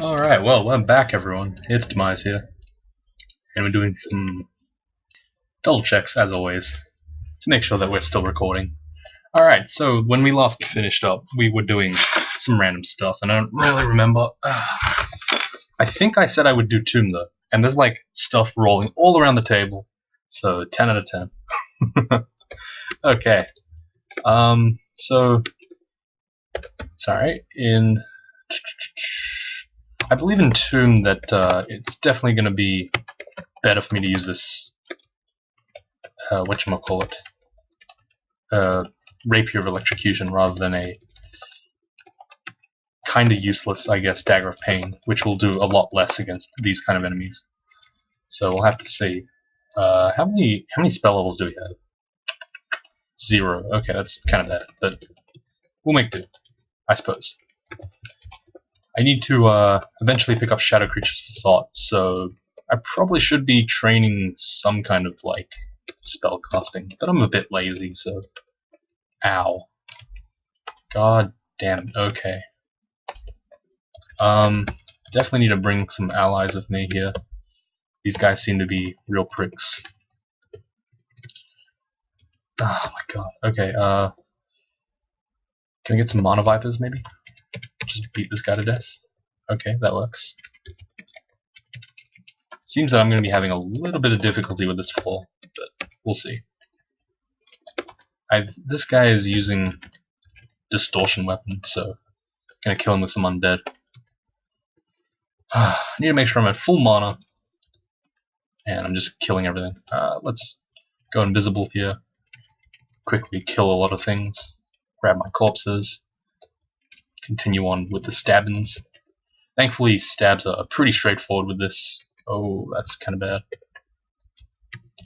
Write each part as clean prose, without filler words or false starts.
Alright, well, we're back, everyone. It's Demise here. And we're doing some double checks, as always, to make sure that we're still recording. Alright, so when we last finished up, we were doing some random stuff, and I don't really remember. I think I said I would do Tomb, though. And there's, like, stuff rolling all around the table. So, 10 out of 10. Okay. Sorry, I believe in Tomb that it's definitely going to be better for me to use this, whatchamacallit, Rapier of Electrocution rather than a kind of useless, I guess, Dagger of Pain, which will do a lot less against these kind of enemies. So we'll have to see. How many spell levels do we have? 0. Okay, that's kind of bad, but we'll make do, I suppose. I need to eventually pick up Shadow Creatures for Thought, so I probably should be training some kind of, like, spell casting, but I'm a bit lazy, so... Ow. God damn, okay. Definitely need to bring some allies with me here. These guys seem to be real pricks. Oh my god, okay, can we get some Mana Vipers, maybe? Just beat this guy to death. Okay, that works. Seems that I'm going to be having a little bit of difficulty with this floor, but we'll see. This guy is using Distortion Weapon, so I'm going to kill him with some undead. I need to make sure I'm at full mana, and I'm just killing everything. Let's go invisible here, quickly kill a lot of things, grab my corpses, continue on with the stabbings. Thankfully, stabs are pretty straightforward with this. Oh, that's kind of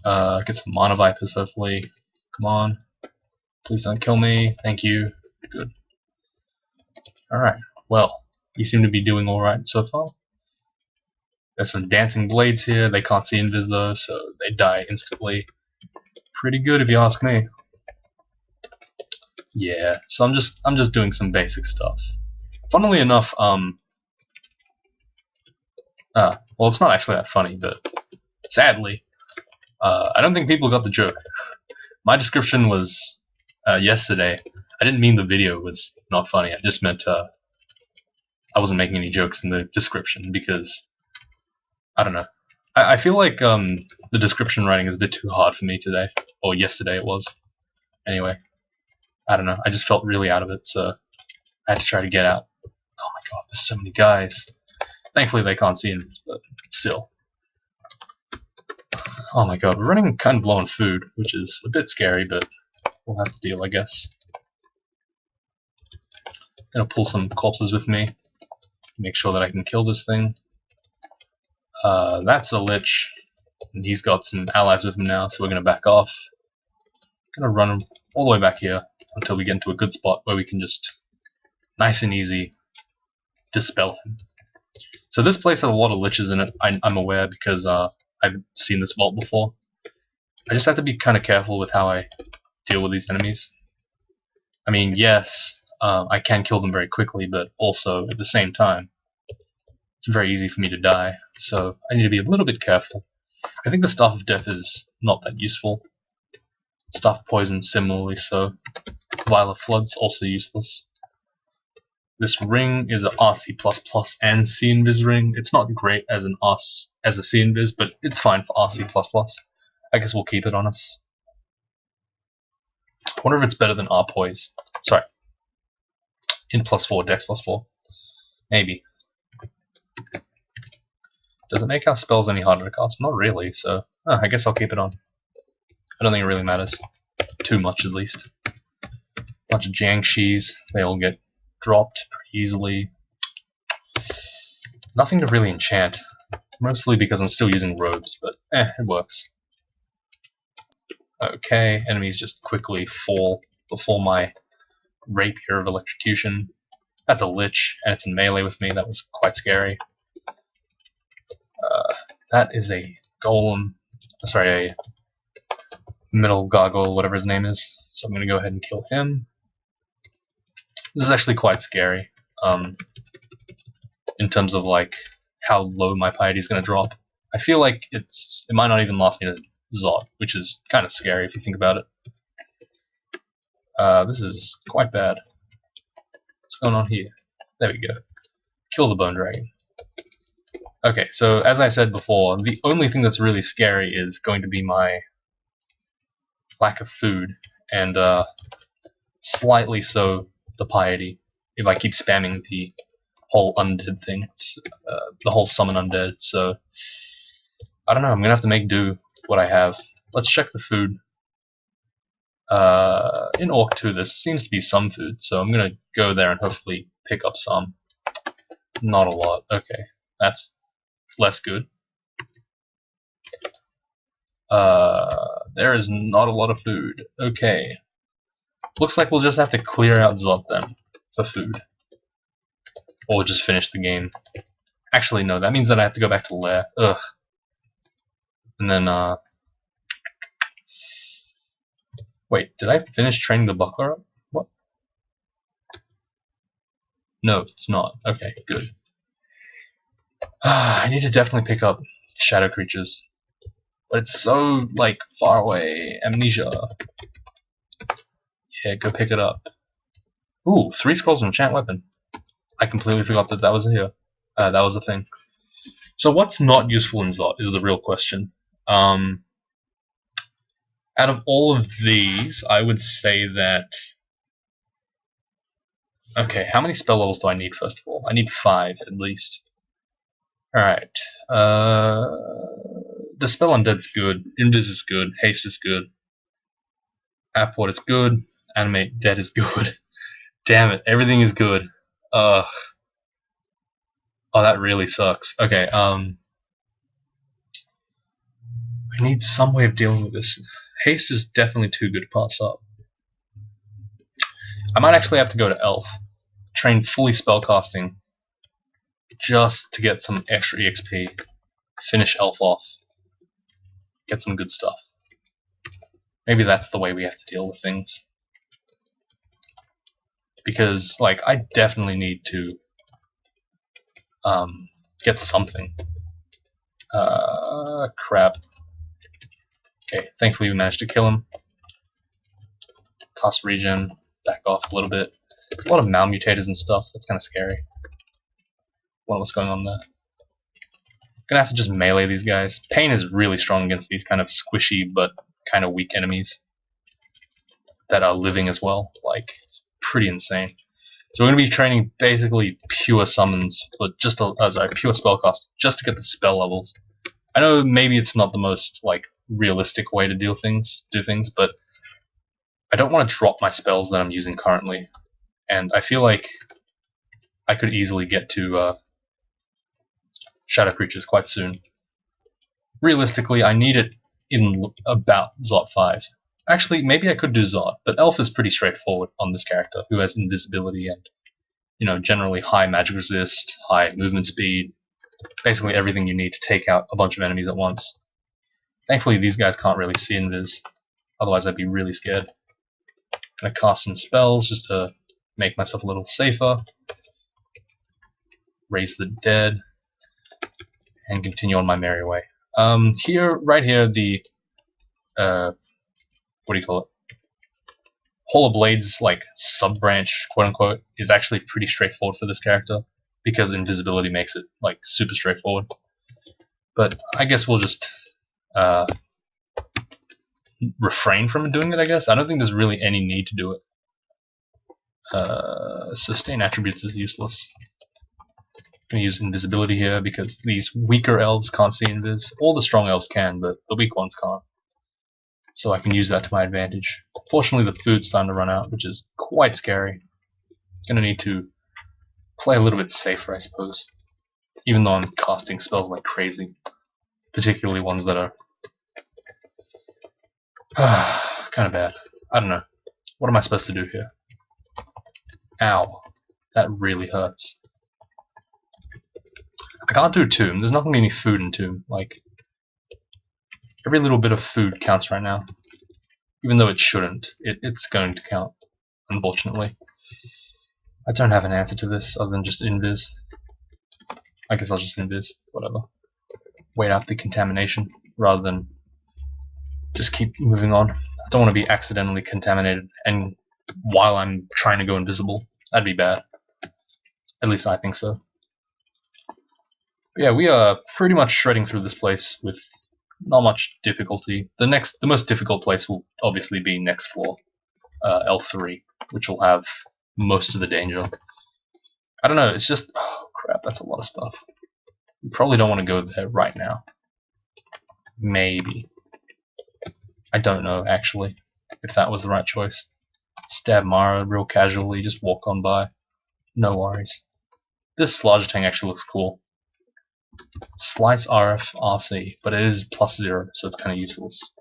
bad. Get some Mana Vipers, hopefully. Come on. Please don't kill me. Thank you. Good. Alright, well, you seem to be doing alright so far. There's some dancing blades here. They can't see invis though, so they die instantly. Pretty good if you ask me. Yeah, so I'm just doing some basic stuff. Funnily enough, well, it's not actually that funny, but sadly, I don't think people got the joke. My description was yesterday. I didn't mean the video was not funny. I just meant I wasn't making any jokes in the description because I don't know. I feel like the description writing is a bit too hard for me today, or yesterday it was. Anyway, I don't know. I just felt really out of it, so I had to try to get out. Oh my god, there's so many guys. Thankfully they can't see him, but still. Oh my god, we're running kind of low on food, which is a bit scary, but we'll have to deal, I guess. Gonna pull some corpses with me, make sure that I can kill this thing. That's a lich, and he's got some allies with him now, so we're gonna back off. Gonna run all the way back here until we get into a good spot where we can just nice and easy dispel him. So this place has a lot of liches in it. I'm aware because I've seen this vault before. I just have to be kind of careful with how I deal with these enemies. I mean, yes, I can kill them very quickly, but also at the same time, it's very easy for me to die. So I need to be a little bit careful. I think the Staff of Death is not that useful. Staff of Poison similarly so. Vial of Flood's also useless. This ring is a RC++ and C-Invis ring. It's not great as a C-Invis, but it's fine for RC++. I guess we'll keep it on us. I wonder if it's better than R-Poise. Sorry. In +4, Dex +4. Maybe. Does it make our spells any harder to cast? Not really, so I guess I'll keep it on. I don't think it really matters. Too much, at least. Bunch of Jiangshis. They all get dropped pretty easily. Nothing to really enchant. Mostly because I'm still using robes, but it works. Okay, enemies just quickly fall before my Rapier of Electrocution. That's a lich, and it's in melee with me. That was quite scary. That is a golem. Sorry, a middle gargoyle, whatever his name is. So I'm going to go ahead and kill him. This is actually quite scary. in terms of like how low my piety is going to drop. I feel like it might not even last me to Zot, which is kind of scary if you think about it. This is quite bad. What's going on here? There we go. Kill the bone dragon. Okay, so as I said before, the only thing that's really scary is going to be my lack of food, and slightly so the piety, if I keep spamming the whole undead thing, the whole summon undead. So I don't know, I'm gonna have to make do with what I have. Let's check the food. In Orc 2 there seems to be some food, so I'm gonna go there and hopefully pick up some. Not a lot. Okay, that's less good. There is not a lot of food. Okay. Looks like we'll just have to clear out Zot then for food. Or we'll just finish the game. Actually, no, that means that I have to go back to Lair. Ugh. And then, wait, did I finish training the buckler up? What? No, it's not. Okay, good. I need to definitely pick up shadow creatures. But it's so, like, far away. Amnesia. Yeah, go pick it up. Ooh, 3 scrolls from enchant weapon. I completely forgot that that was here. That was a thing. So what's not useful in Zot is the real question. Out of all of these, I would say that... Okay, how many spell levels do I need first of all? I need 5 at least. Alright. Dispel Undead's good. Invis is good. Haste is good. Apport is good. Animate Dead is good. Damn it, everything is good. Ugh. Oh, that really sucks. Okay, I need some way of dealing with this. Haste is definitely too good to pass up. I might actually have to go to Elf. Train fully spellcasting. Just to get some extra EXP. Finish Elf off. Get some good stuff. Maybe that's the way we have to deal with things. Because, like, I definitely need to get something. Crap. Okay, thankfully we managed to kill him. Cast regen, back off a little bit. There's a lot of malmutators and stuff, that's kind of scary. Wonder what's going on there. Gonna have to just melee these guys. Pain is really strong against these kind of squishy but kind of weak enemies that are living as well. Like, it's pretty insane. So we're going to be training basically pure summons, but just pure spellcast, just to get the spell levels. I know maybe it's not the most like realistic way to do things, but I don't want to drop my spells that I'm using currently, and I feel like I could easily get to shadow creatures quite soon. Realistically, I need it in about Zot 5. Actually, maybe I could do Zot, but Elf is pretty straightforward on this character, who has invisibility and, you know, generally high magic resist, high movement speed, basically everything you need to take out a bunch of enemies at once. Thankfully, these guys can't really see invis, otherwise I'd be really scared. I'm gonna cast some spells just to make myself a little safer. Raise the dead, and continue on my merry way. Right here, the what do you call it? Hall of Blades, like, sub-branch, quote-unquote, is actually pretty straightforward for this character, because invisibility makes it, like, super straightforward. But I guess we'll just refrain from doing it, I guess. I don't think there's really any need to do it. Sustain attributes is useless. I'm going to use invisibility here, because these weaker elves can't see invis. All the strong elves can, but the weak ones can't. So I can use that to my advantage. Fortunately, the food's starting to run out, which is quite scary. Gonna need to play a little bit safer, I suppose. Even though I'm casting spells like crazy. Particularly ones that are kind of bad. I don't know. What am I supposed to do here? Ow. That really hurts. I can't do Tomb. There's not going to be any food in Tomb. Like, every little bit of food counts right now. Even though it shouldn't. It's going to count, unfortunately. I don't have an answer to this other than just invis. I guess I'll just invis, whatever. Wait out the contamination rather than just keep moving on. I don't want to be accidentally contaminated and while I'm trying to go invisible. That'd be bad. At least I think so. But yeah, we are pretty much shredding through this place with not much difficulty. The most difficult place will obviously be next floor, L3, which will have most of the danger. I don't know, it's just, oh crap, that's a lot of stuff. We probably don't want to go there right now. Maybe. I don't know, actually, if that was the right choice. Stab Mara real casually, just walk on by. No worries. This larger tank actually looks cool. Slice RF RC, but it is +0, so it's kind of useless.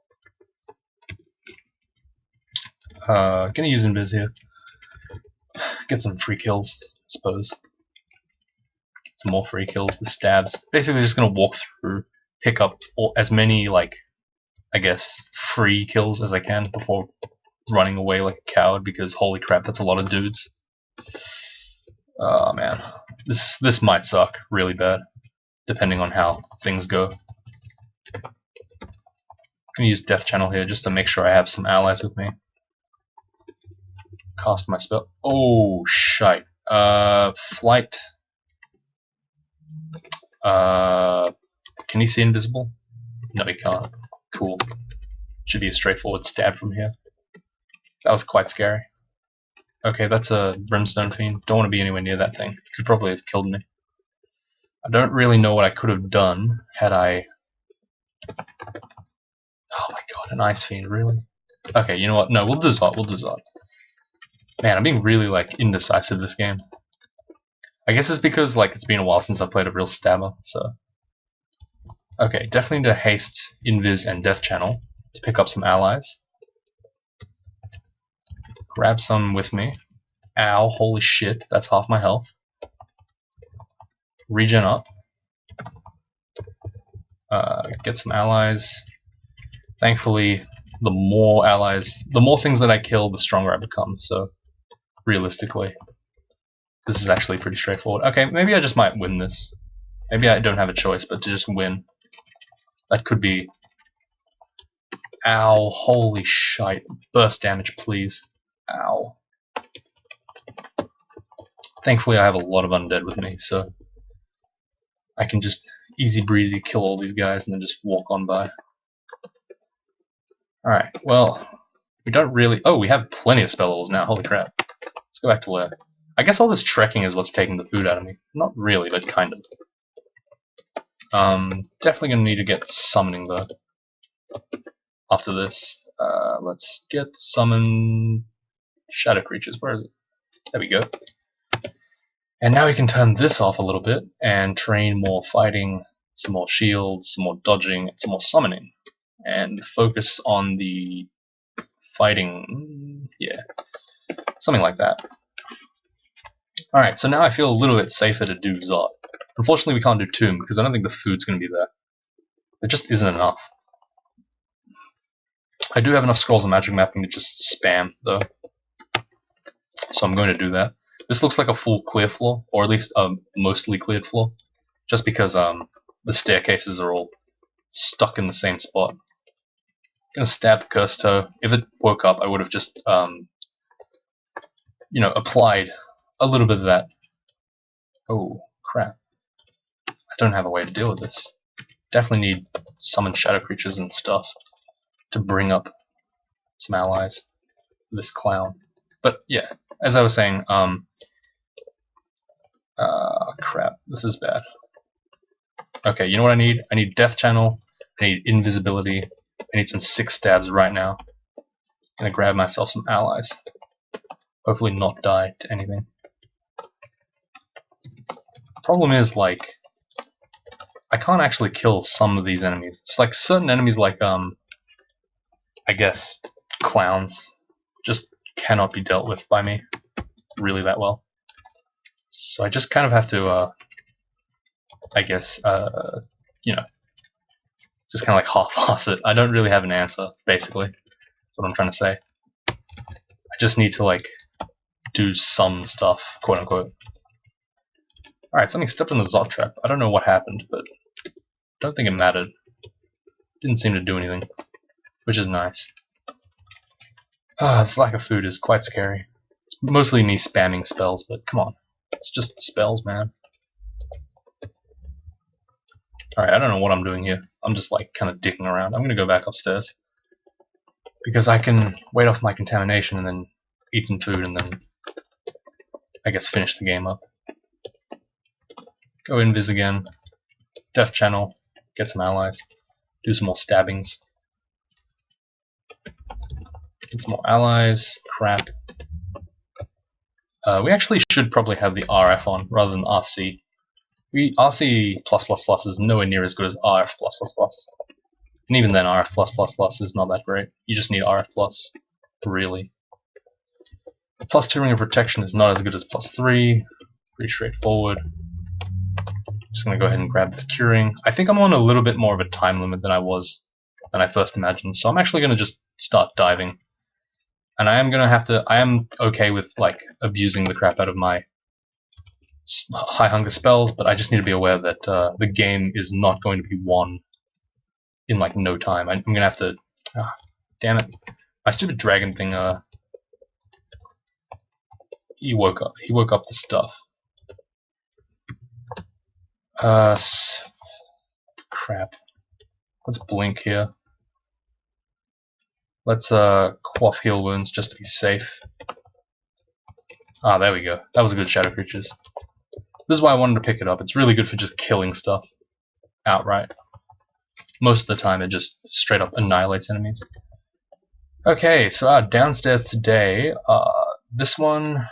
Gonna use Invis here. Get some free kills, I suppose. Get some more free kills with stabs. Basically, just gonna walk through, pick up as many, like, I guess, free kills as I can before running away like a coward, because holy crap, that's a lot of dudes. Oh man, this might suck really bad, depending on how things go. I'm gonna use Death Channel here just to make sure I have some allies with me. Cast my spell. Oh shite. Flight. Can he see invisible? No, he can't. Cool. Should be a straightforward stab from here. That was quite scary. Okay, that's a Brimstone Fiend. Don't want to be anywhere near that thing. Could probably have killed me. I don't really know what I could have done had I... Oh my god, an Ice Fiend, really? Okay, you know what? No, we'll Dizot, we'll Dizot. Man, I'm being really, like, indecisive this game. I guess it's because, like, it's been a while since I played a real stabber, so... Okay, definitely need to haste, Invis, and Death Channel to pick up some allies. Grab some with me. Ow, holy shit, that's half my health. Regen up. Get some allies. Thankfully, the more allies, the more things that I kill, the stronger I become, so realistically, this is actually pretty straightforward. Okay, maybe I just might win this. Maybe I don't have a choice but to just win. That could be... Ow, holy shite. Burst damage, please. Ow. Thankfully I have a lot of undead with me, so I can just easy breezy kill all these guys and then just walk on by. Alright, well, we don't really... Oh, we have plenty of spell levels now, holy crap. Let's go back to lair. I guess all this trekking is what's taking the food out of me. Not really, but kind of. Definitely gonna need to get summoning though. After this. Let's get summon shadow creatures. Where is it? There we go. And now we can turn this off a little bit and train more fighting, some more shields, some more dodging, and some more summoning. And focus on the fighting, yeah, something like that. Alright, so now I feel a little bit safer to do Zot. Unfortunately we can't do Tomb because I don't think the food's going to be there. It just isn't enough. I do have enough scrolls of magic mapping to just spam though. So I'm going to do that. This looks like a full clear floor, or at least a mostly cleared floor. Just because the staircases are all stuck in the same spot. I'm gonna stab the Cursed Toe. If it woke up, I would have just, you know, applied a little bit of that. Oh, crap. I don't have a way to deal with this. Definitely need summon shadow creatures and stuff to bring up some allies for this clown. But yeah, as I was saying, crap, this is bad. Okay, you know what I need? I need Death Channel, I need Invisibility, I need some 6 stabs right now. I'm gonna grab myself some allies. Hopefully not die to anything. Problem is, like, I can't actually kill some of these enemies. It's like certain enemies, like, I guess, clowns, just cannot be dealt with by me really that well. So I just kind of have to, I guess, you know, just kind of like half-ass it. I don't really have an answer, basically. That's what I'm trying to say. I just need to, like, do some stuff, quote-unquote. Alright, something stepped on the Zot trap. I don't know what happened, but I don't think it mattered. Didn't seem to do anything, which is nice. This lack of food is quite scary. It's mostly me spamming spells, but come on. It's just spells, man. Alright, I don't know what I'm doing here. I'm just like kind of dicking around. I'm gonna go back upstairs. Because I can wait off my contamination and then eat some food and then I guess finish the game up. Go invis again. Death channel. Get some allies. Do some more stabbings. Get some more allies. Crap. We actually should probably have the RF on rather than RC. RC++ is nowhere near as good as RF++. And even then RF++ is not that great. You just need RF+, really. +2 ring of protection is not as good as +3. Pretty straightforward. Just gonna go ahead and grab this curing. I think I'm on a little bit more of a time limit than I first imagined, so I'm actually gonna just start diving. And I am okay with like abusing the crap out of my high hunger spells, but I just need to be aware that the game is not going to be won in like no time. I'm gonna have to. Damn it! My stupid dragon thing. He woke up. He woke up the stuff. Crap. Let's blink here. Let's quaff heal wounds just to be safe. There we go. That was a good Shadow Creatures. This is why I wanted to pick it up. It's really good for just killing stuff outright. Most of the time it just straight up annihilates enemies. Okay, so downstairs today, this one,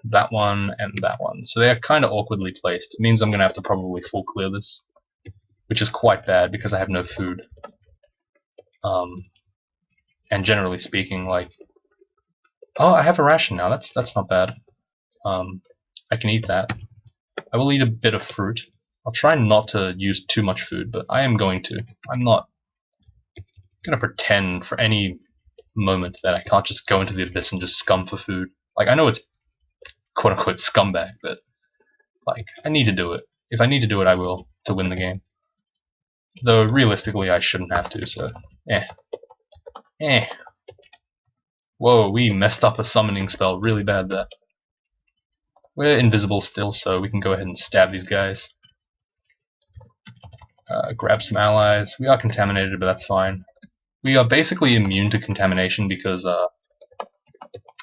that one, and that one. So they're kind of awkwardly placed. It means I'm going to have to probably full clear this, which is quite bad because I have no food. And generally speaking, like... Oh, I have a ration now. That's not bad. I can eat that. I will eat a bit of fruit. I'll try not to use too much food, but I am going to. I'm not going to pretend for any moment that I can't just go into the abyss and just scum for food. Like, I know it's quote-unquote scumbag, but like, I need to do it. If I need to do it, I will, to win the game. Though, realistically, I shouldn't have to, so... Whoa, we messed up a summoning spell really bad there. We're invisible still, so we can go ahead and stab these guys. Grab some allies. We are contaminated, but that's fine. We are basically immune to contamination because,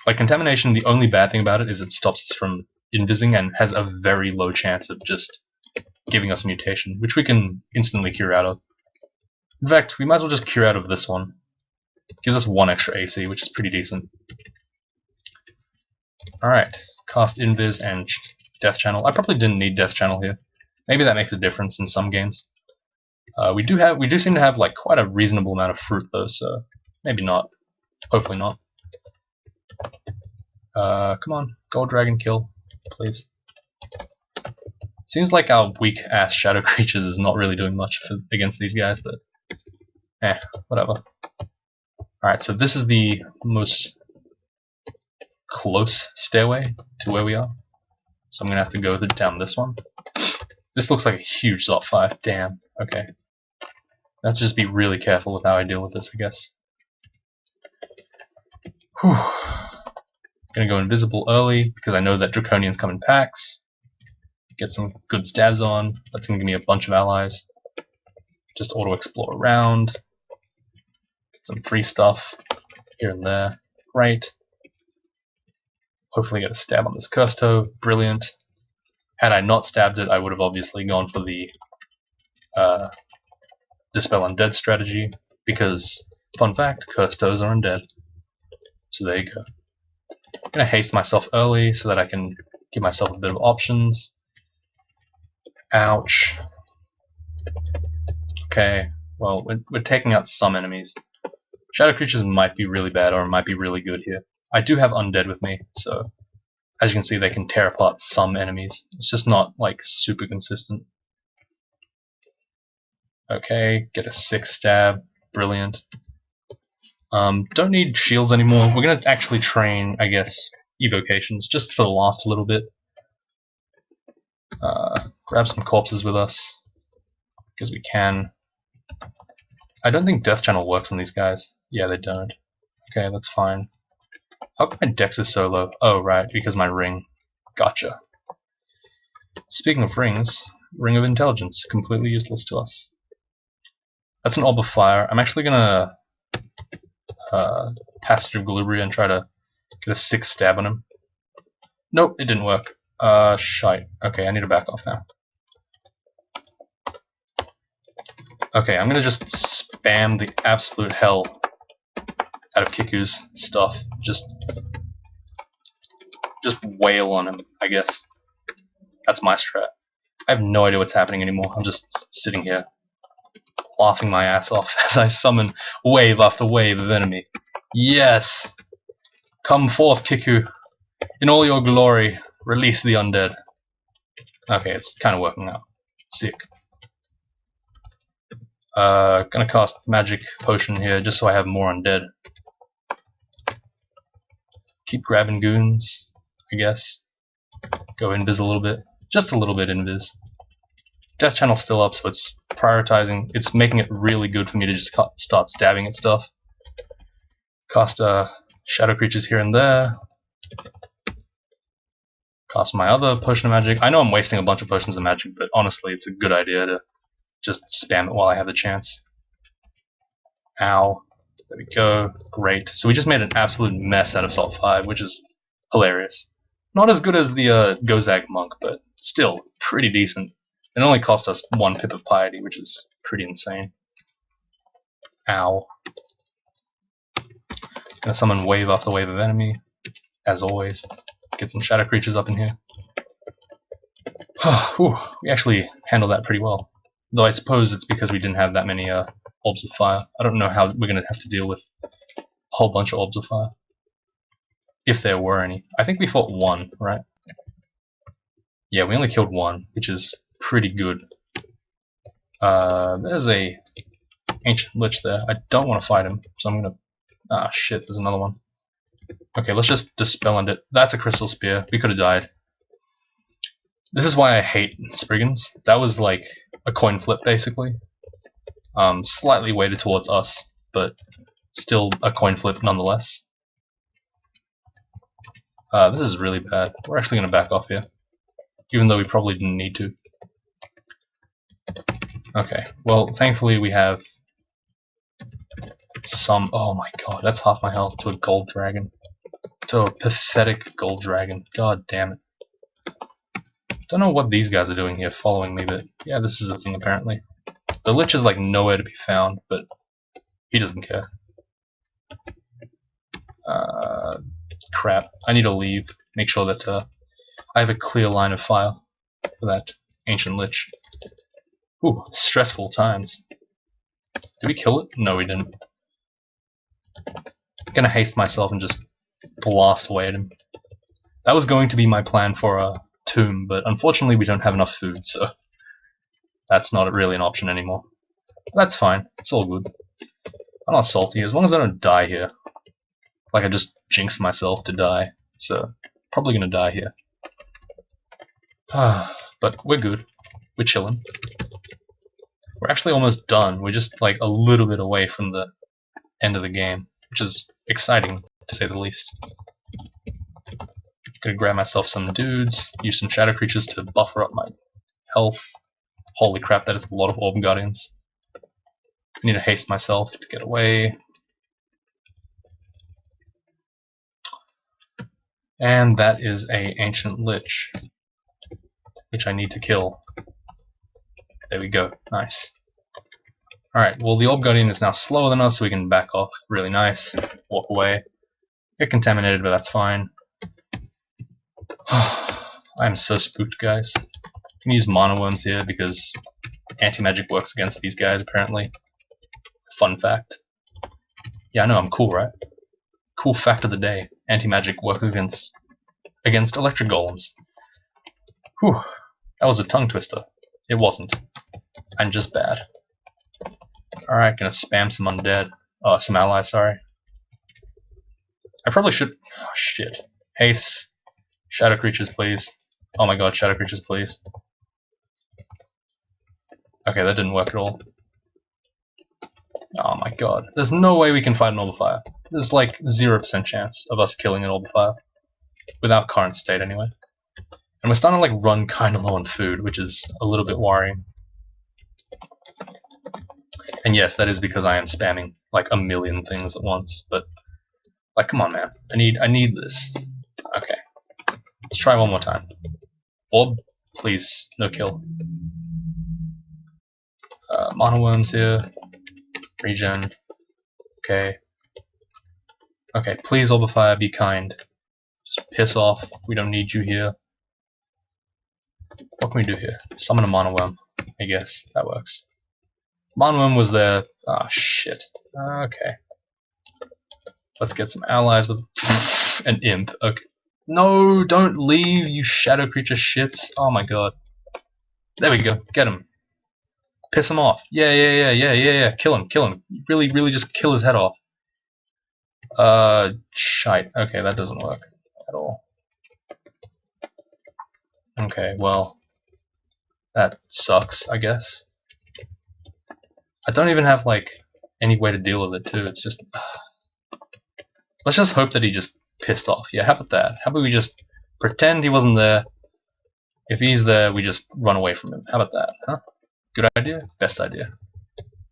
like, contamination, the only bad thing about it is it stops us from invising and has a very low chance of just giving us mutation, which we can instantly cure out of. In fact, we might as well just cure out of this one. Gives us 1 extra AC, which is pretty decent. Alright, cast Invis and Death Channel. I probably didn't need Death Channel here. Maybe that makes a difference in some games. We do seem to have like quite a reasonable amount of fruit though, so maybe not. Hopefully not. Come on, Gold Dragon kill, please. Seems like our weak ass Shadow Creatures is not really doing much against these guys, but whatever. Alright, so this is the most close stairway to where we are. So I'm gonna have to go down this one. This looks like a huge Zot 5. Damn. Okay. I have to just be really careful with how I deal with this, I guess. Whew. Gonna go invisible early because I know that Draconians come in packs. Get some good stabs on. That's gonna give me a bunch of allies. Just auto explore around. Get some free stuff here and there. Great. Hopefully get a stab on this Cursed Toe. Brilliant. Had I not stabbed it, I would have obviously gone for the Dispel Undead strategy, because, fun fact, Cursed Toes are undead. So there you go. I'm going to haste myself early so that I can give myself a bit of options. Ouch. Okay, well, we're taking out some enemies. Shadow Creatures might be really bad or might be really good here. I do have Undead with me, so as you can see they can tear apart some enemies. It's just not, like, super consistent. Okay, get a 6 stab. Brilliant. Don't need shields anymore. We're going to actually train, I guess, evocations just for the last little bit. Grab some corpses with us, because we can. I don't think Death Channel works on these guys. Yeah, they don't. Okay, that's fine. How come my dex is so low? Oh, right, because my ring. Gotcha. Speaking of rings, Ring of Intelligence, completely useless to us. That's an Orb of Fire. I'm actually gonna Passage of Galubria and try to get a 6 stab on him. Nope, it didn't work. Shite. Okay, I need to back off now. Okay, I'm gonna just spam the absolute hell out of Kiku's stuff. Just wail on him, I guess. That's my strat. I have no idea what's happening anymore. I'm just sitting here, laughing my ass off as I summon wave after wave of enemy. Yes! Come forth, Kiku. In all your glory, release the undead. Okay, it's kind of working out. Sick. Gonna cast magic potion here just so I have more undead. Keep grabbing goons, I guess. Go invis a little bit. Just a little bit invis. Death Channel's still up, so it's prioritizing. It's making it really good for me to just start stabbing at stuff. Cast shadow creatures here and there. Cast my other potion of magic. I know I'm wasting a bunch of potions of magic, but honestly, it's a good idea to just spam it while I have the chance. Ow. There we go. Great. So we just made an absolute mess out of Salt 5, which is hilarious. Not as good as the Gozag Monk, but still pretty decent. It only cost us 1 pip of piety, which is pretty insane. Ow. Gonna summon wave after wave of enemy, as always. Get some shadow creatures up in here. Whew, we actually handled that pretty well. Though I suppose it's because we didn't have that many orbs of fire. I don't know how we're gonna have to deal with a whole bunch of orbs of fire. If there were any. I think we fought 1, right? Yeah, we only killed 1, which is pretty good. There's a Ancient Lich there. I don't want to fight him, so I'm gonna... Ah, shit, there's another one. Okay, let's just Dispel End it. That's a Crystal Spear. We could have died. This is why I hate Spriggans. That was like a coin flip, basically. Slightly weighted towards us, but still a coin flip nonetheless. This is really bad. We're actually going to back off here, even though we probably didn't need to. Okay, well, thankfully we have some... Oh my god, that's half my health to a gold dragon. To a pathetic gold dragon. God damn it. Don't know what these guys are doing here, following me, but yeah, this is a thing apparently. The Lich is like nowhere to be found, but he doesn't care. Crap. I need to leave. Make sure that I have a clear line of fire for that Ancient Lich. Ooh, stressful times. Did we kill it? No, we didn't. I'm gonna haste myself and just blast away at him. That was going to be my plan for a tomb, but unfortunately we don't have enough food, so that's not really an option anymore. But that's fine. It's all good. I'm not salty, as long as I don't die here. Like I just jinxed myself to die, so probably gonna die here. But we're good. We're chilling. We're actually almost done. We're just like a little bit away from the end of the game, which is exciting to say the least. Gonna grab myself some dudes, use some shadow creatures to buffer up my health. Holy crap, that is a lot of Orb Guardians. I need to haste myself to get away. And that is a Ancient Lich, which I need to kill. There we go. Nice. Alright, well the Orb Guardian is now slower than us, so we can back off. Really nice. Walk away. Get contaminated, but that's fine. I'm so spooked, guys. I can use Mana Worms here because anti-magic works against these guys, apparently. Fun fact. Yeah, I know, I'm cool, right? Cool fact of the day. Anti-magic works against electric golems. Whew. That was a tongue twister. It wasn't. I'm just bad. Alright, gonna spam some undead. Some allies, sorry. I probably should... Oh, shit. Haste. Shadow creatures, please. Oh my god, shadow creatures, please. Okay, that didn't work at all. Oh my god. There's no way we can fight an orb of fire. There's like 0% chance of us killing an orb of fire. With our current state anyway. And we're starting to like run kind of low on food, which is a little bit worrying. And yes, that is because I am spamming like a million things at once, but like come on man. I need this. Okay. Let's try one more time. Orb, please, no kill. Mana worms here. Regen. Okay. Okay, please orb of fire, be kind. Just piss off. We don't need you here. What can we do here? Summon a mana worm. I guess that works. Mana worm was there. Ah, shit. Okay. Let's get some allies with an imp. Okay. No, don't leave, you shadow creature shits. Oh my god. There we go. Get him. Piss him off. Yeah. Kill him. Really just kill his head off. Shite. Okay, that doesn't work at all. Okay, well, that sucks, I guess. I don't even have, like, any way to deal with it, too. It's just... Let's just hope that he just pissed off. Yeah, how about that? How about we just pretend he wasn't there? If he's there, we just run away from him. How about that, huh? Good idea? Best idea.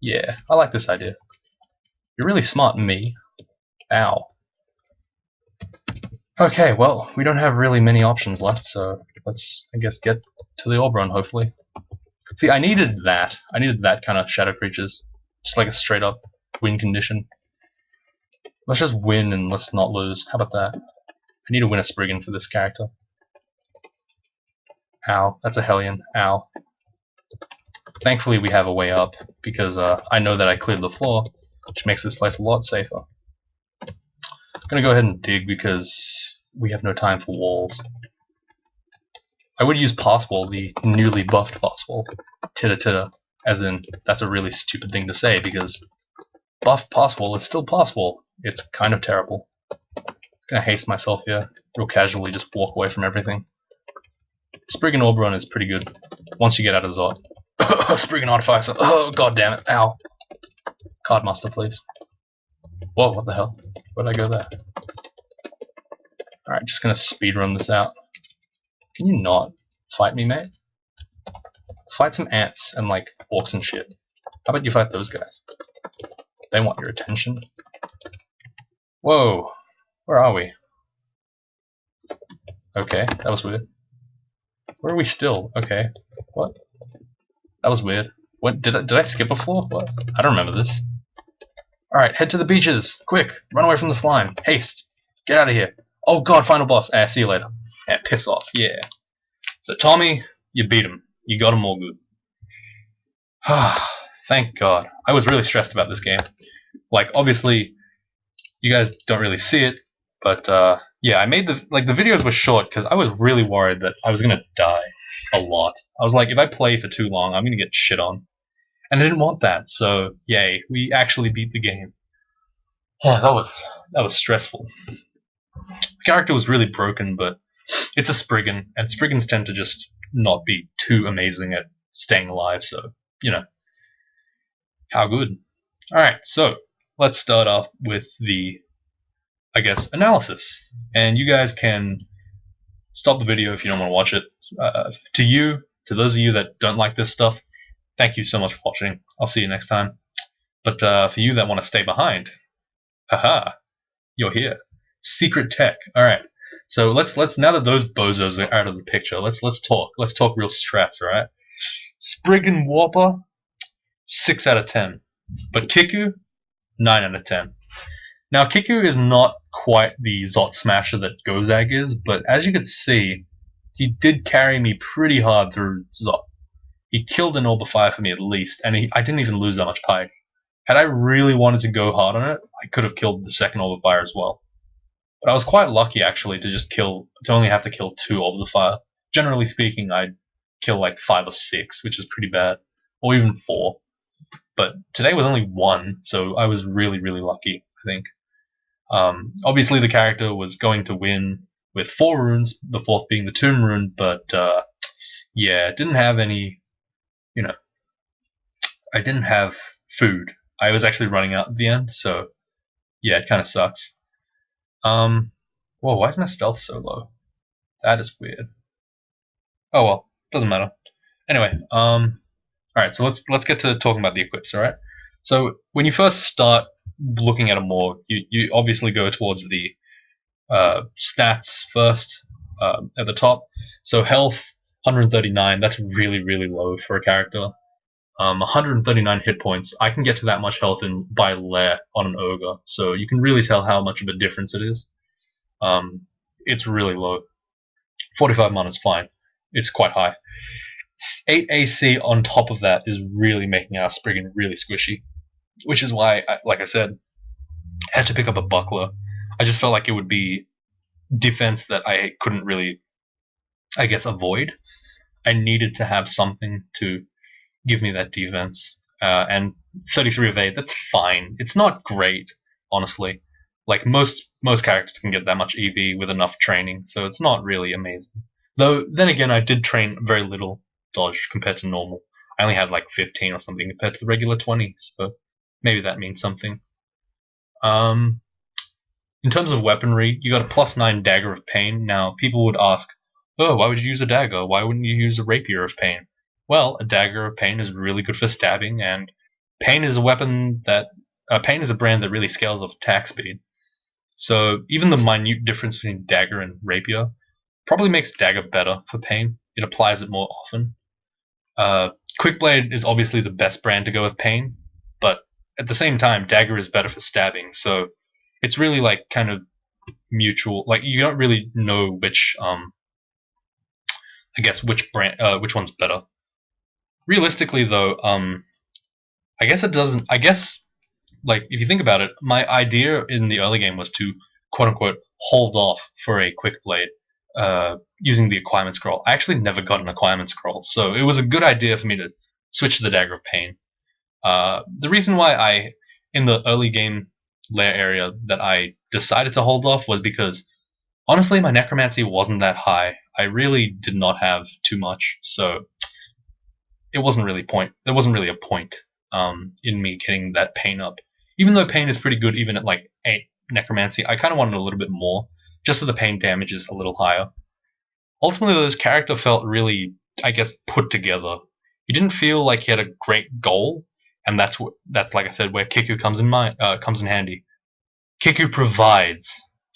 Yeah, I like this idea. You're really smart, me. Ow. Okay, well, we don't have really many options left, so let's, I guess, get to the orb run, hopefully. See, I needed that. I needed that kind of shadow creatures. Just like a straight-up win condition. Let's just win and let's not lose. How about that? I need to win a Spriggan for this character. Ow, that's a Hellion. Ow. Thankfully we have a way up, because I know that I cleared the floor, which makes this place a lot safer. I'm gonna go ahead and dig because we have no time for walls. I would use pass wall, the newly buffed pass wall. Titter, as in, that's a really stupid thing to say, because buff pass wall is still pass wall. It's kind of terrible. I'm gonna haste myself here, real casually, just walk away from everything. Spriggan orb run is pretty good, once you get out of Zot. Spriggan artificer, oh god damn it, ow. Cardmaster, please. Whoa, what the hell? Where'd I go there? Alright, just gonna speedrun this out. Can you not fight me, mate? Fight some ants and like orcs and shit. How about you fight those guys? They want your attention. Whoa, where are we? Okay, that was weird. Where are we still? Okay, what? That was weird. What, did I skip a floor? What? I don't remember this. Alright, head to the beaches! Quick! Run away from the slime! Haste! Get out of here! Oh god, final boss! See you later. Piss off, yeah. So Tommy, you beat him. You got him all good. Thank god. I was really stressed about this game. Like, obviously, you guys don't really see it, but yeah, I made the videos were short because I was really worried that I was gonna die a lot. I was like, if I play for too long, I'm gonna get shit on. And I didn't want that, so yay, we actually beat the game. Yeah, that was stressful. The character was really broken, but it's a Spriggan, and Spriggans tend to just not be too amazing at staying alive, so, you know. How good. Alright, so, let's start off with the, I guess, analysis. And you guys can stop the video if you don't want to watch it. To those of you that don't like this stuff, thank you so much for watching. I'll see you next time. But for you that want to stay behind, haha, you're here. Secret tech. Alright. So let's now that those bozos are out of the picture, let's talk. Let's talk real strats, alright? Spriggan Warper, 6 out of 10. But Kiku, 9 out of 10. Now Kiku is not quite the Zot Smasher that Gozag is, but as you can see, he did carry me pretty hard through Zot. He killed an orb of fire for me at least, and I didn't even lose that much pike. Had I really wanted to go hard on it, I could have killed the second orb of fire as well. But I was quite lucky actually to only have to kill 2 orbs of fire. Generally speaking, I'd kill like 5 or 6, which is pretty bad, or even 4. But today was only 1, so I was really lucky, I think. Obviously the character was going to win with 4 runes, the 4th being the Tomb rune, but yeah, it didn't have any, you know, I didn't have food. I was actually running out at the end, so yeah, it kind of sucks. Whoa, why is my stealth so low? That is weird. Oh well, doesn't matter. Anyway, alright, so let's get to talking about the equips, alright? So when you first start looking at a morgue, you obviously go towards the stats first at the top. So health, 139, that's really, really low for a character. 139 hit points, I can get to that much health by lair on an ogre, so you can really tell how much of a difference it is. It's really low. 45 mana is fine. It's quite high. 8 AC on top of that is really making our Spriggan really squishy, which is why, like I said, I had to pick up a buckler. I just felt like it would be defense that I couldn't really, I guess, avoid. I needed to have something to give me that defense. And 33 of 8, that's fine. It's not great, honestly. Like most characters can get that much EV with enough training, so it's not really amazing. Though then again, I did train very little dodge compared to normal. I only had like 15 or something compared to the regular 20, so maybe that means something. In terms of weaponry, you got a +9 Dagger of Pain. Now, people would ask, oh, why would you use a dagger? Why wouldn't you use a Rapier of Pain? Well, a Dagger of Pain is really good for stabbing, and Pain is a weapon that Pain is a brand that really scales off attack speed. So even the minute difference between Dagger and Rapier probably makes Dagger better for Pain. It applies it more often. Quickblade is obviously the best brand to go with Pain, but at the same time, Dagger is better for stabbing, so it's really like kind of mutual. Like you don't really know which I guess which one's better. Realistically though, I guess it doesn't. I guess like if you think about it, my idea in the early game was to quote unquote hold off for a quick blade using the acquirement scroll. I actually never got an acquirement scroll, so it was a good idea for me to switch to the Dagger of Pain. The reason why I in the early game lair area that I decided to hold off was because honestly my necromancy wasn't that high. I really did not have too much, so it wasn't really there wasn't really a point in me getting that pain up. Even though pain is pretty good even at like 8 necromancy, I kind of wanted a little bit more, just so the pain damage is a little higher. Ultimately, this character felt really, I guess, put together. He didn't feel like he had a great goal, and that's like I said, where Kiku comes in handy. Kiku provides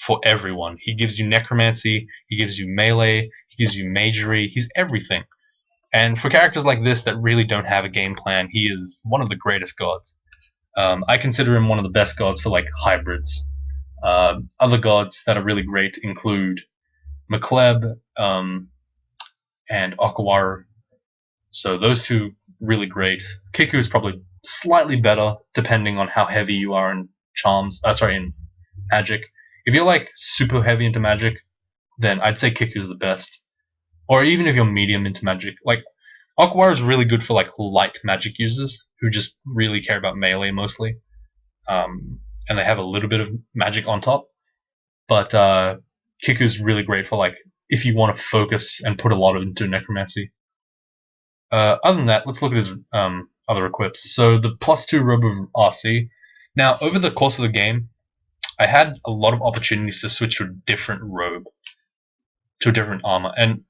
for everyone. He gives you necromancy, he gives you melee, he gives you magery, he's everything. And for characters like this that really don't have a game plan, he is one of the greatest gods. I consider him one of the best gods for like hybrids. Other gods that are really great include Macleb and Okawaru. So those two really great. Kiku is probably slightly better depending on how heavy you are in in magic. If you're like super heavy into magic, then I'd say Kiku's the best. Or even if you're medium into magic, like Okawaru is really good for like light magic users who just really care about melee mostly, and they have a little bit of magic on top. But Kiku's really great for like if you want to focus and put a lot into necromancy. Other than that, let's look at his other equips. So the +2 robe of RC. Now, over the course of the game, I had a lot of opportunities to switch to a different robe, to a different armor. And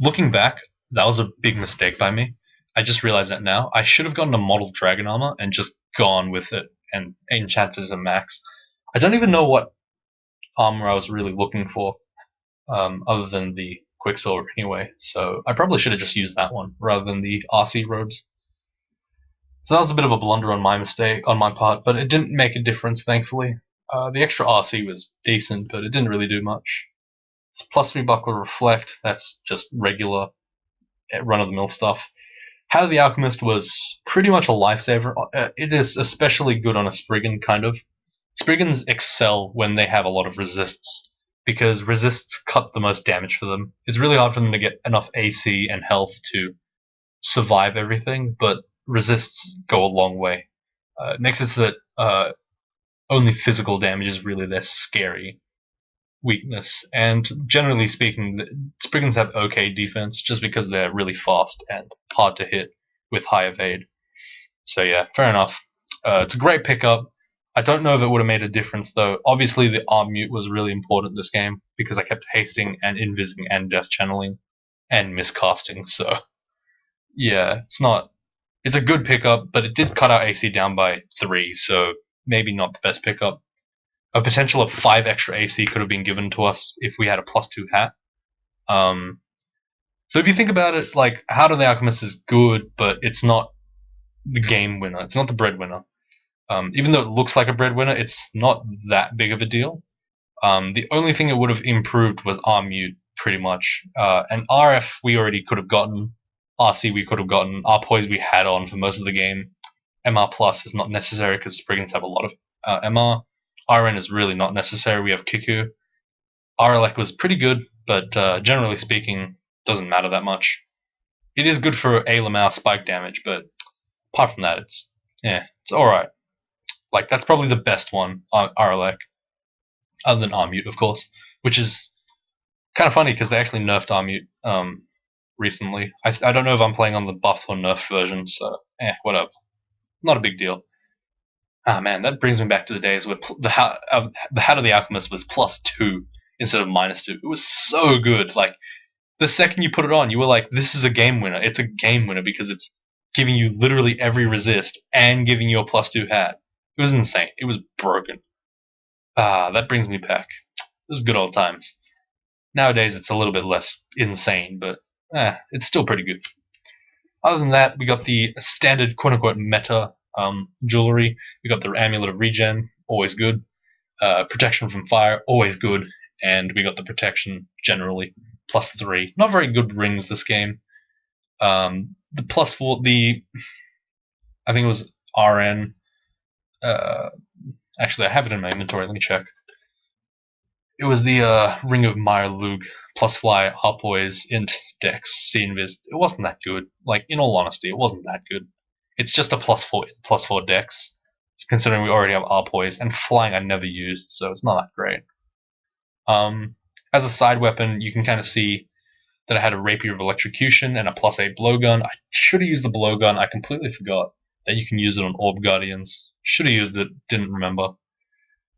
looking back, that was a big mistake by me. I just realized that now. I should have gotten a model dragon armor and just gone with it and enchanted it to max. I don't even know what armor I was really looking for, other than the Quicksilver anyway. So I probably should have just used that one rather than the RC robes. So that was a bit of a blunder on my part, but it didn't make a difference, thankfully. The extra RC was decent, but it didn't really do much. It's +3 buckler reflect. That's just regular run-of-the-mill stuff. How the Alchemist was pretty much a lifesaver. It is especially good on a Spriggan, kind of. Spriggans excel when they have a lot of resists, because resists cut the most damage for them. It's really hard for them to get enough AC and health to survive everything, but resists go a long way. It makes it so that only physical damage is really their scary weakness. And generally speaking, Spriggans have okay defense just because they're really fast and hard to hit with high evade. So yeah, fair enough. It's a great pickup. I don't know if it would have made a difference though. Obviously, the arm mute was really important this game because I kept hasting and invising and death channeling and miscasting. So yeah, it's not. It's a good pickup, but it did cut our AC down by 3, so maybe not the best pickup. A potential of 5 extra AC could have been given to us if we had a +2 hat. So if you think about it, like, Heart of the Alchemist is good, but it's not the game winner. It's not the breadwinner. Even though it looks like a breadwinner, it's not that big of a deal. The only thing it would have improved was R mute, pretty much. And RF we already could have gotten. RC we could have gotten. R poise we had on for most of the game. MR plus is not necessary because Spriggans have a lot of MR. RN is really not necessary. We have Kiku. RLEC was pretty good, but generally speaking, doesn't matter that much. It is good for A Lamau spike damage, but apart from that, it's alright. Like, that's probably the best one, RLEC, other than Armute, of course, which is kind of funny because they actually nerfed Armute recently. I don't know if I'm playing on the buff or nerf version, so whatever. Not a big deal. Ah man, that brings me back to the days where the Hat of the Alchemist was +2 instead of -2. It was so good. Like, the second you put it on, you were like, this is a game winner. It's a game winner because it's giving you literally every resist and giving you a +2 hat. It was insane. It was broken. Ah, that brings me back. Those good old times. Nowadays, it's a little bit less insane, but it's still pretty good. Other than that, we got the standard quote-unquote meta jewelry. We got the Amulet of Regen, always good. Protection from fire, always good. And we got the protection generally, +3. Not very good rings this game. The +4, I think it was RN. Actually, I have it in my inventory. Let me check. It was the Ring of Meyer Lug, +fly, Harpoise, Int, Dex, C-Invis. It wasn't that good. Like, in all honesty, it wasn't that good. It's just a +4 Dex, considering we already have Harpoise, and flying I never used, so it's not that great. As a side weapon, you can kind of see that I had a Rapier of Electrocution and a +8 blowgun. I should have used the blowgun. I completely forgot that you can use it on Orb Guardians. Should have used it, didn't remember.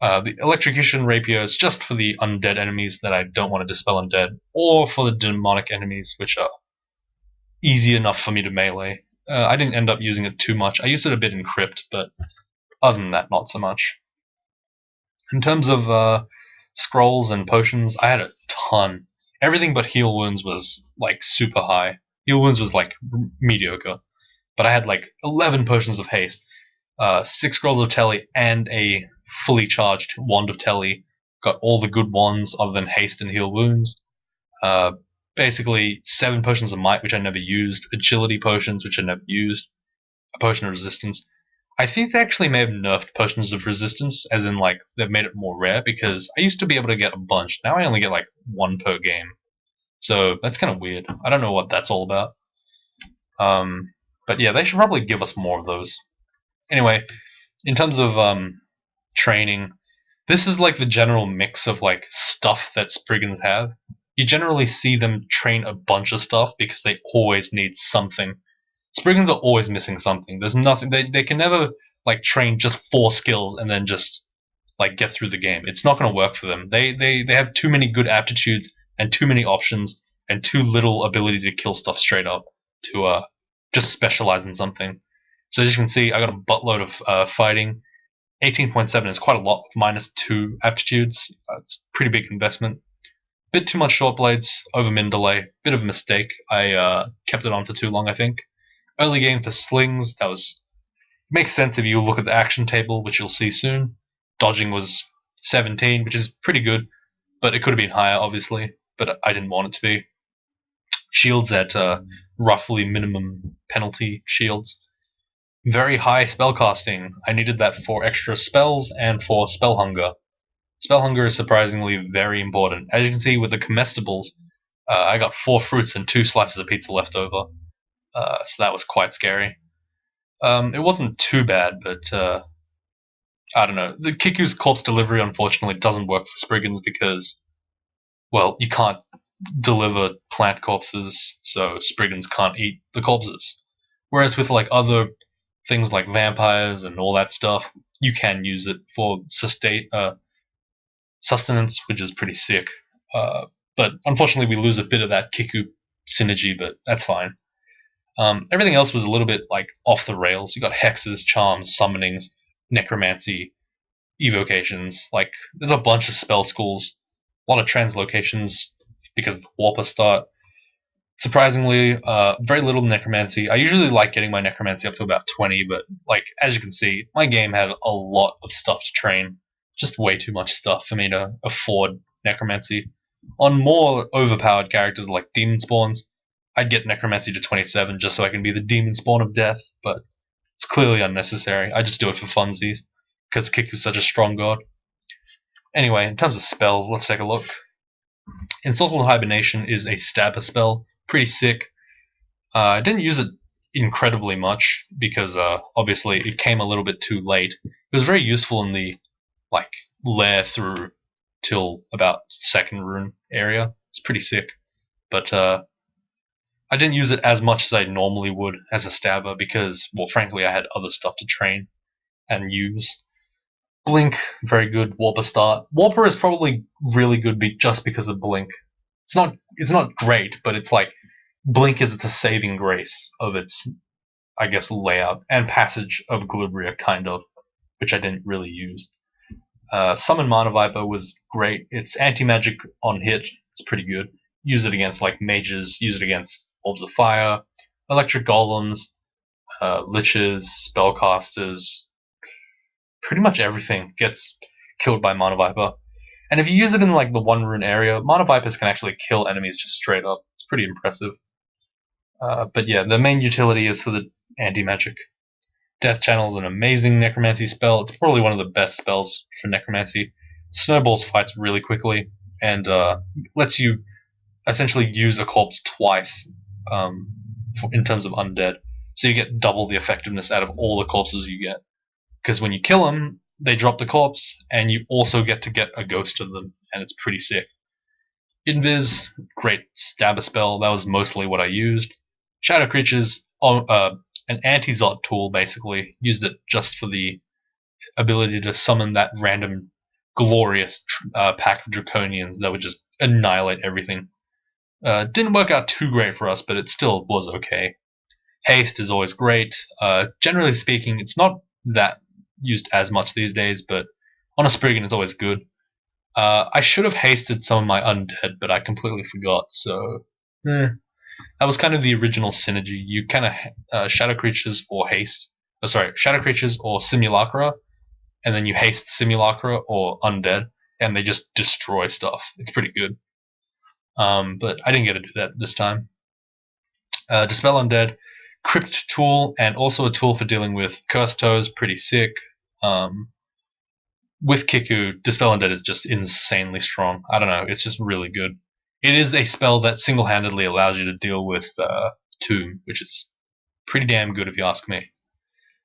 The Electrocution Rapier is just for the undead enemies that I don't want to dispel undead, or for the demonic enemies, which are easy enough for me to melee. I didn't end up using it too much. I used it a bit in Crypt, but other than that, not so much. In terms of scrolls and potions, I had a ton. Everything but heal wounds was like super high. Heal wounds was like mediocre, but I had like 11 potions of haste, 6 scrolls of telly, and a fully charged wand of telly. Got all the good ones other than haste and heal wounds. Basically 7 potions of might, which I never used. Agility potions, which I never used. A potion of resistance. I think they actually may have nerfed potions of resistance, as in like they've made it more rare, because I used to be able to get a bunch. Now I only get like 1 per game. So that's kind of weird. I don't know what that's all about. But yeah, they should probably give us more of those. Anyway, in terms of training, this is like the general mix of like stuff that Spriggans have. You generally see them train a bunch of stuff because they always need something. Spriggans are always missing something. There's nothing they can never like train just 4 skills and then just like get through the game. It's not going to work for them. They have too many good aptitudes and too many options and too little ability to kill stuff straight up to just specialize in something. So as you can see, I got a buttload of fighting. 18.7 is quite a lot with -2 aptitudes. It's a pretty big investment. Bit too much short blades, over min delay, bit of a mistake. I kept it on for too long, I think. Early game for slings, that was makes sense if you look at the action table, which you'll see soon. Dodging was 17, which is pretty good, but it could have been higher, obviously, but I didn't want it to be. Shields at roughly minimum penalty shields. Very high spellcasting. I needed that for extra spells and for spell hunger. Spell hunger is surprisingly very important. As you can see with the comestibles, I got 4 fruits and 2 slices of pizza left over. So that was quite scary. It wasn't too bad, but I don't know. The Kiku's corpse delivery unfortunately doesn't work for Spriggans because, well, you can't deliver plant corpses, so Spriggans can't eat the corpses. Whereas with like other things like vampires and all that stuff, you can use it for sustenance, which is pretty sick. But unfortunately, we lose a bit of that Kiku synergy, but that's fine. Everything else was a little bit like off the rails. You got hexes, charms, summonings, necromancy, evocations. Like there's a bunch of spell schools, a lot of translocations because of the Warper start. Surprisingly, very little necromancy. I usually like getting my necromancy up to about 20, but like as you can see, my game had a lot of stuff to train. Just way too much stuff for me to afford necromancy. On more overpowered characters like demon spawns, I'd get necromancy to 27 just so I can be the demon spawn of death, but it's clearly unnecessary. I just do it for funsies because Kiku's such a strong god. Anyway, in terms of spells, let's take a look. Ensorcelled Hibernation is a stabber spell, pretty sick. I didn't use it incredibly much because obviously it came a little bit too late. It was very useful in the like lair through till about second rune area. It's pretty sick, but I didn't use it as much as I normally would as a stabber because, well, frankly, I had other stuff to train and use. Blink, very good. Warper start. Warper is probably really good just because of Blink. It's not great, but it's like Blink is the saving grace of its, I guess, layout and passage of Glibria, kind of, which I didn't really use. Summon Mana Viper was great. It's anti-magic on hit. It's pretty good. Use it against like mages. Use it against orbs of fire, electric golems, liches, spellcasters. Pretty much everything gets killed by Mana Viper. And if you use it in like the one rune area, Mana Vipers can actually kill enemies just straight up. It's pretty impressive. But yeah, the main utility is for the anti-magic. Death Channel is an amazing necromancy spell. It's probably one of the best spells for necromancy. Snowballs fights really quickly and lets you essentially use a corpse twice in terms of undead. So you get double the effectiveness out of all the corpses you get. Because when you kill them, they drop the corpse, and you also get to get a ghost of them, and it's pretty sick. Invis, great stabber spell. That was mostly what I used. Shadow Creatures, an anti-Zot tool, basically. Used it just for the ability to summon that random glorious pack of Draconians that would just annihilate everything. Didn't work out too great for us, but it still was okay. Haste is always great. Generally speaking, it's not that used as much these days, but on a Spriggan it's always good. I should have hasted some of my undead, but I completely forgot, so that was kind of the original synergy. You kind of Shadow Creatures or haste, Shadow Creatures or Simulacra, and then you haste Simulacra or undead, and they just destroy stuff. It's pretty good. But I didn't get to do that this time. Dispel Undead, Crypt tool, and also a tool for dealing with Cursed Toes, pretty sick. With Kiku, Dispel Undead is just insanely strong. I don't know, it's just really good. It is a spell that single-handedly allows you to deal with Tomb, which is pretty damn good if you ask me.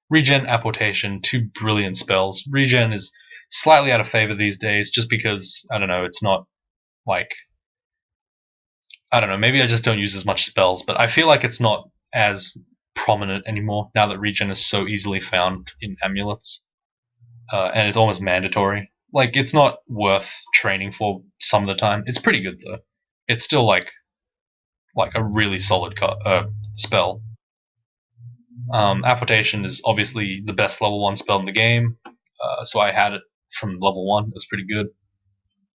Regen, Apportation, two brilliant spells. Regen is slightly out of favor these days just because, I don't know, it's not like... I don't know, maybe I just don't use as much spells, but I feel like it's not as prominent anymore now that regen is so easily found in amulets, and it's almost mandatory. Like, it's not worth training for some of the time. It's pretty good though. It's still like a really solid spell. Apportation is obviously the best level 1 spell in the game, so I had it from level 1. It's pretty good.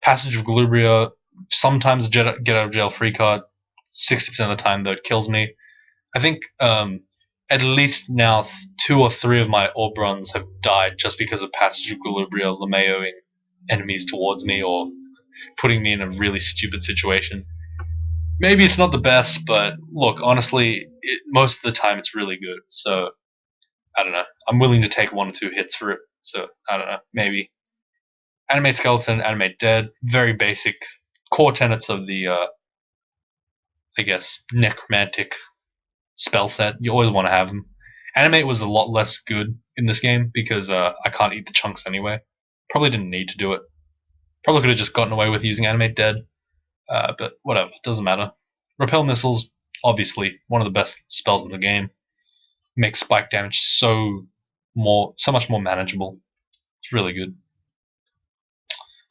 Passage of Glibria, sometimes a get out of jail free card. 60% of the time though it kills me. I think at least now 2 or 3 of my Obrons have died just because of Passage of Glibria Lamayoing enemies towards me or putting me in a really stupid situation. Maybe it's not the best, but look, honestly, most of the time it's really good. So, I don't know. I'm willing to take 1 or 2 hits for it. So, I don't know. Maybe. Animate Skeleton, Animate Dead. Very basic core tenets of the, I guess, necromantic spell set. You always want to have them. Animate was a lot less good in this game because I can't eat the chunks anyway. Probably didn't need to do it. Probably could have just gotten away with using Animate Dead. But whatever, doesn't matter. Repel Missiles, obviously, one of the best spells in the game. makes spike damage so much more manageable. It's really good.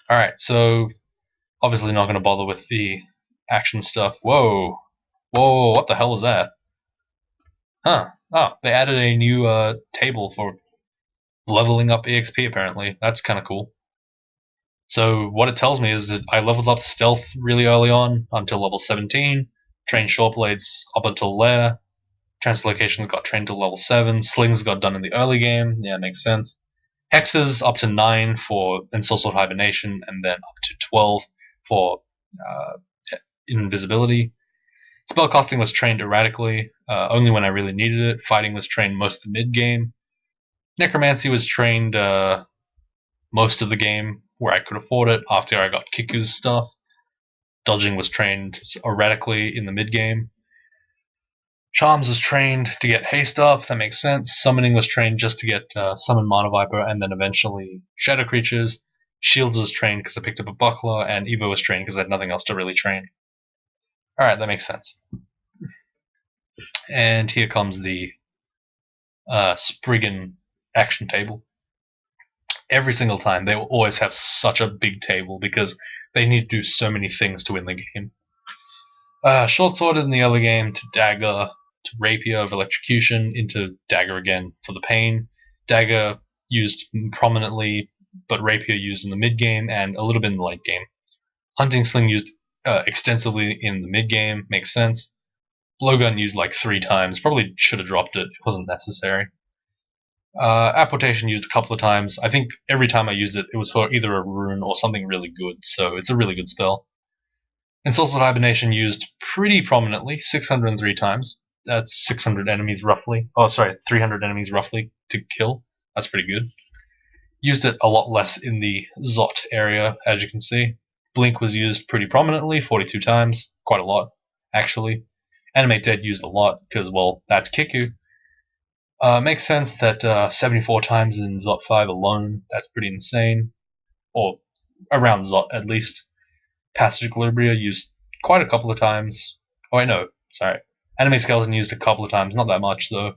Alright, so obviously not going to bother with the action stuff. Whoa! Whoa, what the hell is that? Huh. Oh, they added a new table for leveling up EXP apparently. That's kind of cool. So what it tells me is that I leveled up stealth really early on until level 17, trained short blades up until there, translocations got trained to level 7, slings got done in the early game, yeah, makes sense. Hexes up to 9 for Ensorcelled Hibernation, and then up to 12 for uh, invisibility. Spellcasting was trained erratically, only when I really needed it. Fighting was trained most of the mid-game. Necromancy was trained most of the game where I could afford it after I got Kiku's stuff. Dodging was trained erratically in the mid-game. Charms was trained to get haste up, that makes sense. Summoning was trained just to get Summon Mana Viper and then eventually Shadow Creatures. Shields was trained because I picked up a Buckler, and Evo was trained because I had nothing else to really train. Alright, that makes sense. And here comes the Spriggan action table. Every single time, they will always have such a big table because they need to do so many things to win the game. Short sword in the early game to dagger to rapier of electrocution into dagger again for the pain. Dagger used prominently, but rapier used in the mid game and a little bit in the late game. Hunting sling used extensively in the mid game, makes sense. Blowgun used like 3 times, probably should have dropped it, it wasn't necessary. Apportation used a couple of times. I think every time I used it, it was for either a rune or something really good, so it's a really good spell. Ensorcelled Hibernation used pretty prominently, 603 times. That's 600 enemies roughly. Oh, sorry, 300 enemies roughly to kill. That's pretty good. Used it a lot less in the Zot area, as you can see. Blink was used pretty prominently, 42 times. Quite a lot, actually. Animate Dead used a lot, because, well, that's Kiku. Makes sense that 74 times in Zot 5 alone, that's pretty insane. Or around Zot, at least. Passage Equilibria used quite a couple of times. Oh, wait, no, sorry. Animate Skeleton used a couple of times, not that much, though.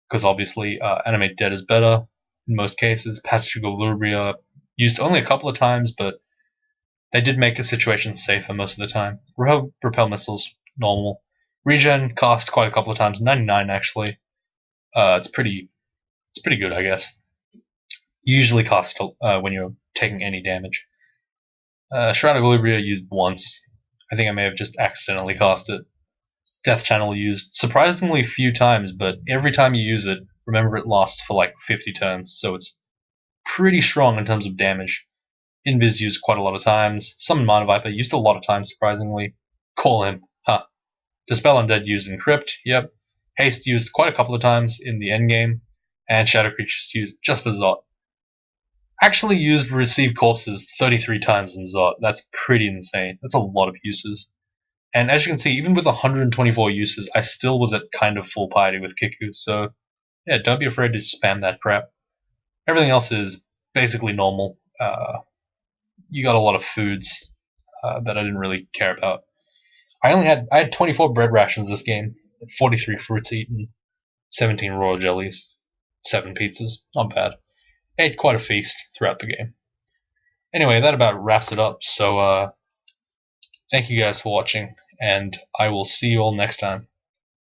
Because obviously, Animate Dead is better in most cases. Passage Equilibria used only a couple of times, but they did make the situation safer most of the time. Repel Missiles, normal. Regen cast quite a couple of times, 99 actually. It's pretty good, I guess. Usually cast when you're taking any damage. Shroud of Equilibria used once. I think I may have just accidentally cast it. Death Channel used surprisingly few times, but every time you use it, remember it lasts for like 50 turns, so it's pretty strong in terms of damage. Invis used quite a lot of times. Summon Mana Viper used a lot of times, surprisingly. Call him. Huh. Dispel Undead used Encrypt, yep. Haste used quite a couple of times in the endgame, and Shadow Creatures used just for Zot. Actually used Receive Corpses 33 times in Zot. That's pretty insane. That's a lot of uses. And as you can see, even with 124 uses, I still was at kind of full piety with Kiku, so yeah, don't be afraid to spam that crap. Everything else is basically normal. You got a lot of foods that I didn't really care about. I had 24 bread rations this game, 43 fruits eaten, 17 royal jellies, 7 pizzas. Not bad. Ate quite a feast throughout the game. Anyway, that about wraps it up. So thank you guys for watching, and I will see you all next time.